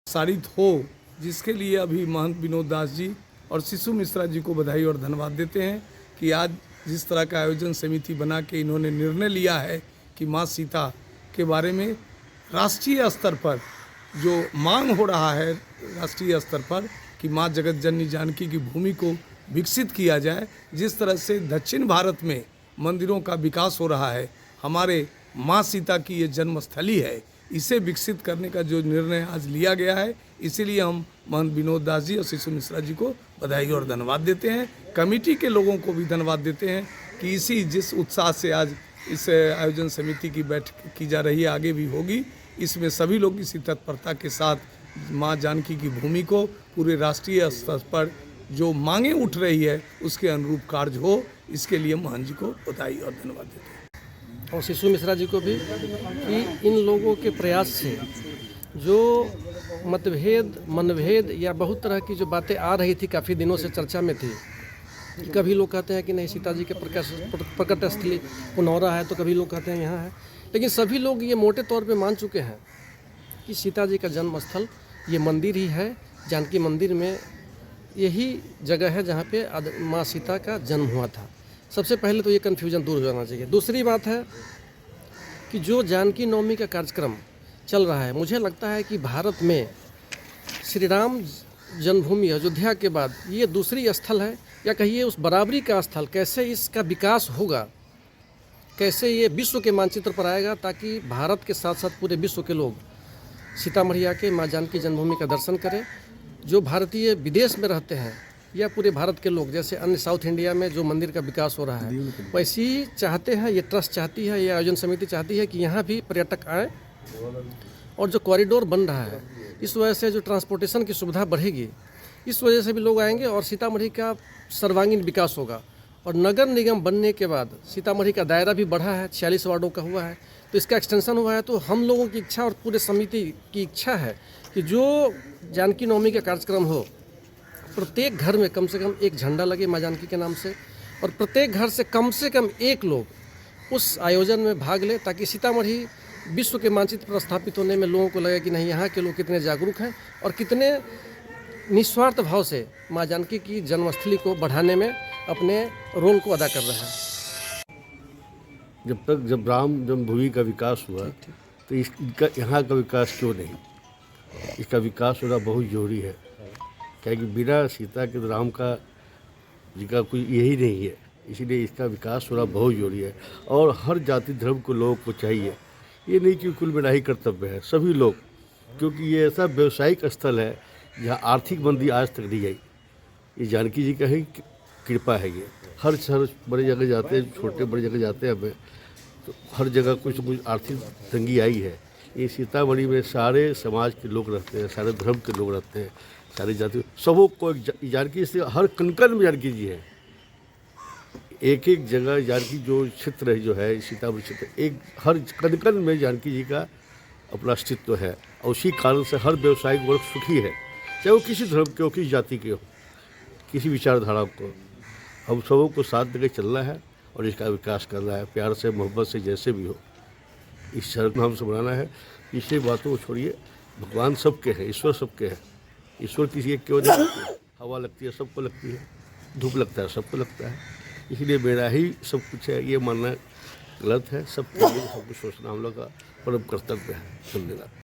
प्रसारित हो, जिसके लिए अभी महंत विनोद दास जी और शिशु मिश्रा जी को बधाई और धन्यवाद देते हैं कि आज जिस तरह का आयोजन समिति बना के इन्होंने निर्णय लिया है कि माँ सीता के बारे में राष्ट्रीय स्तर पर जो मांग हो रहा है, राष्ट्रीय स्तर पर कि माँ जगत जननी जानकी की भूमि को विकसित किया जाए। जिस तरह से दक्षिण भारत में मंदिरों का विकास हो रहा है, हमारे माँ सीता की ये जन्मस्थली है, इसे विकसित करने का जो निर्णय आज लिया गया है, इसीलिए हम महंत विनोद दास जी और शिशु मिश्रा जी को बधाई और धन्यवाद देते हैं। कमेटी के लोगों को भी धन्यवाद देते हैं कि जिस उत्साह से आज इस आयोजन समिति की बैठक की जा रही है, आगे भी होगी। इसमें सभी लोग इसी तत्परता के साथ माँ जानकी की भूमि को पूरे राष्ट्रीय स्तर पर जो मांगें उठ रही है उसके अनुरूप कार्य हो, इसके लिए महंत जी को बधाई और धन्यवाद देते हैं। और शिशु मिश्रा जी को भी कि इन लोगों के प्रयास से जो मनभेद या बहुत तरह की जो बातें आ रही थी, काफ़ी दिनों से चर्चा में थी। कभी लोग कहते हैं कि नहीं, सीता जी के प्रकट स्थली पुनौरा है, तो कभी लोग कहते हैं यहाँ है, लेकिन सभी लोग ये मोटे तौर पे मान चुके हैं कि सीता जी का जन्म स्थल ये मंदिर ही है। जानकी मंदिर में यही जगह है जहाँ पे माँ सीता का जन्म हुआ था। सबसे पहले तो ये कन्फ्यूजन दूर हो जाना चाहिए। दूसरी बात है कि जो जानकी नवमी का कार्यक्रम चल रहा है, मुझे लगता है कि भारत में श्री राम जन्मभूमि अयोध्या के बाद ये दूसरी स्थल है, या कहिए उस बराबरी का स्थल। कैसे इसका विकास होगा, कैसे ये विश्व के मानचित्र पर आएगा, ताकि भारत के साथ साथ पूरे विश्व के लोग सीतामढ़ी आके माँ जानकी जन्मभूमि का दर्शन करें। जो भारतीय विदेश में रहते हैं या पूरे भारत के लोग, जैसे अन्य साउथ इंडिया में जो मंदिर का विकास हो रहा है, वैसे ही चाहते हैं, ये ट्रस्ट चाहती है, ये आयोजन समिति चाहती है कि यहाँ भी पर्यटक आए। और जो कॉरिडोर बन रहा है, इस वजह से जो ट्रांसपोर्टेशन की सुविधा बढ़ेगी, इस वजह से भी लोग आएंगे और सीतामढ़ी का सर्वांगीण विकास होगा। और नगर निगम बनने के बाद सीतामढ़ी का दायरा भी बढ़ा है, 46 वार्डों का हुआ है, तो इसका एक्सटेंशन हुआ है। तो हम लोगों की इच्छा और पूरे समिति की इच्छा है कि जो जानकी नवमी का कार्यक्रम हो, प्रत्येक घर में कम से कम एक झंडा लगे माँ जानकी के नाम से, और प्रत्येक घर से कम एक लोग उस आयोजन में भाग ले, ताकि सीतामढ़ी विश्व के मानचित्र पर स्थापित होने में लोगों को लगे कि नहीं, यहाँ के लोग कितने जागरूक हैं और कितने निस्वार्थ भाव से माँ जानकी की जन्मस्थली को बढ़ाने में अपने रोल को अदा कर रहे हैं। जब राम जन्मभूमि का विकास हुआ, तो इसका यहाँ का विकास क्यों नहीं? इसका विकास होना बहुत ज़रूरी है, क्योंकि बिना सीता के तो राम का जी का कोई यही नहीं है। इसीलिए इसका विकास होना बहुत ज़रूरी है। और हर जाति धर्म को लोगों को चाहिए, ये नहीं कि कुल मिला ही कर्तव्य है, सभी लोग, क्योंकि ये ऐसा व्यवसायिक स्थल है जहाँ आर्थिक मंदी आज तक नहीं आई। ये जानकी जी का ही कृपा है। ये हर शहर बड़ी जगह जाते हैं, छोटे बड़ी जगह जाते हैं हमें, तो हर जगह कुछ न कुछ आर्थिक तंगी आई है। ये सीतामढ़ी में सारे समाज के लोग रहते हैं, सारे धर्म के लोग रहते हैं, सारी जाति, सबों को जानकी से हर कण में जानकी जी है। एक एक जगह जानकी जो क्षेत्र है, जो है सीतामढ़ी क्षेत्र, एक हर कण में जानकी जी का अपना अस्तित्व है। और उसी कारण से हर व्यवसायिक वर्ग सुखी है, चाहे वो किसी धर्म के हो, किसी जाति के हो, किसी विचारधारा को। हम सबों को साथ देकर चलना है और इसका विकास करना है, प्यार से, मोहब्बत से, जैसे भी हो। इस शहर को हम संभालना है। इसे बातों को छोड़िए, भगवान सबके हैं, ईश्वर सबके हैं। ईश्वर किसी एक क्यों नहीं लगती है? हवा लगती है, सबको लगती है, धूप लगता है, सबको लगता है। इसलिए मेरा ही सब कुछ है, ये मानना गलत है। सबके लिए सब कुछ सोचना हम लोग का परम कर्तव्य है। धन्यवाद।